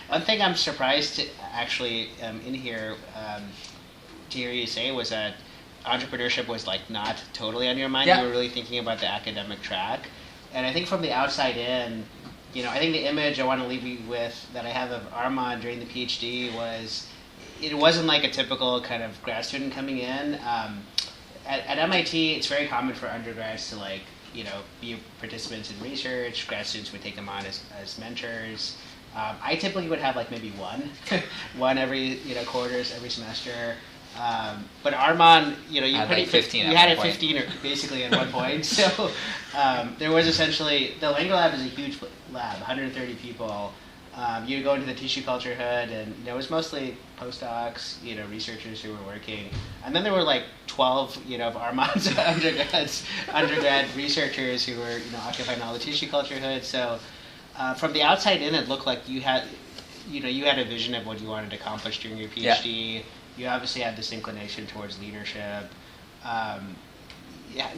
One thing I'm surprised to actually in here to hear you say was that entrepreneurship was like not totally on your mind. Yeah. You were really thinking about the academic track, and I think from the outside in, I think the image I want to leave you with that I have of Armand during the PhD was, it wasn't like a typical kind of grad student coming in. At MIT, it's very common for undergrads to be participants in research. Grad students would take them on as mentors. I typically would have like maybe one every quarters, every semester. But Armand, you had like 15. You had it 15 or basically at one point. So there was essentially, the Lango Lab is a huge lab, 130 people. You go into the tissue culture hood, and it was mostly postdocs, researchers who were working, and then there were like 12, of Armand's undergrad researchers who were, occupying all the tissue culture hood. So from the outside in, it looked like you had a vision of what you wanted to accomplish during your PhD. Yeah. You obviously had this inclination towards leadership.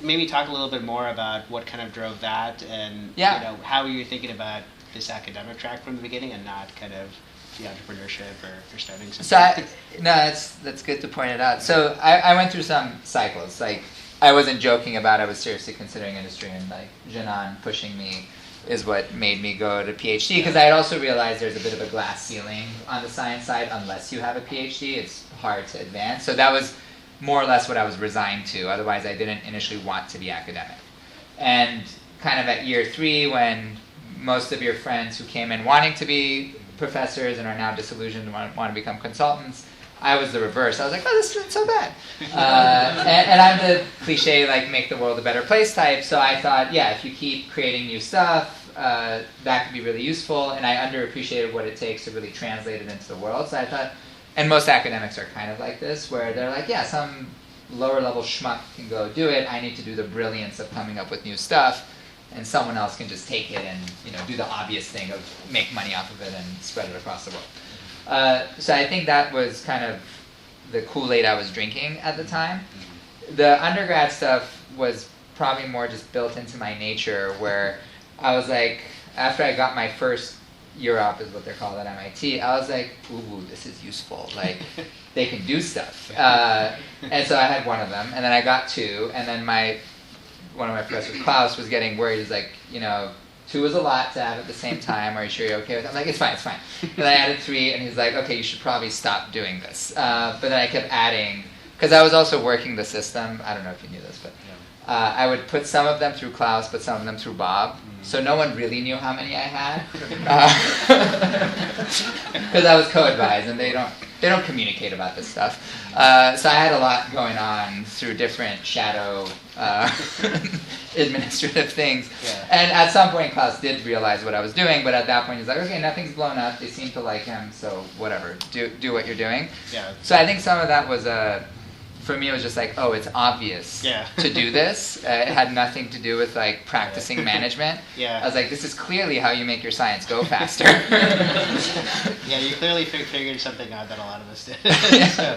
Maybe talk a little bit more about what kind of drove that, and how you were thinking about this academic track from the beginning, and not kind of the entrepreneurship or starting something. So that's good to point it out. So I went through some cycles. Like, I wasn't joking about I was seriously considering industry, and like Janan pushing me is what made me go to PhD, because I had also realized there's a bit of a glass ceiling on the science side. Unless you have a PhD, it's hard to advance. So that was more or less what I was resigned to. Otherwise, I didn't initially want to be academic. And kind of at year 3, when most of your friends who came in wanting to be professors and are now disillusioned and want to become consultants, I was the reverse. I was like, oh, this isn't so bad. And I'm the cliche, like, make the world a better place type. So I thought, if you keep creating new stuff, that could be really useful. And I underappreciated what it takes to really translate it into the world. So I thought, and most academics are kind of like this, where they're like, some lower level schmuck can go do it. I need to do the brilliance of coming up with new stuff. And someone else can just take it and do the obvious thing of make money off of it and spread it across the world. So I think that was kind of the Kool-Aid I was drinking at the time. The undergrad stuff was probably more just built into my nature, where I was like, after I got my first Europe is what they're called at MIT, I was like, ooh, this is useful. Like, they can do stuff. And so I had one of them, and then I got 2, and then one of my professors, Klaus, was getting worried. He's like, 2 is a lot to have at the same time. Are you sure you're okay with it? I'm like, it's fine. Then I added 3, and he's like, okay, you should probably stop doing this. But then I kept adding, because I was also working the system. I don't know if you knew this, but I would put some of them through Klaus, but some of them through Bob. So no one really knew how many I had, because I was co-advised, and they don't communicate about this stuff. So I had a lot going on through different shadow administrative things. Yeah. And at some point, Klaus did realize what I was doing, but at that point, he's like, okay, nothing's blown up. They seem to like him, so whatever, do what you're doing. Yeah. So I think some of that was for me, it was just like, oh, it's obvious to do this. It had nothing to do with like practicing management. Yeah. I was like, this is clearly how you make your science go faster. Yeah, you clearly figured something out that a lot of us did. So.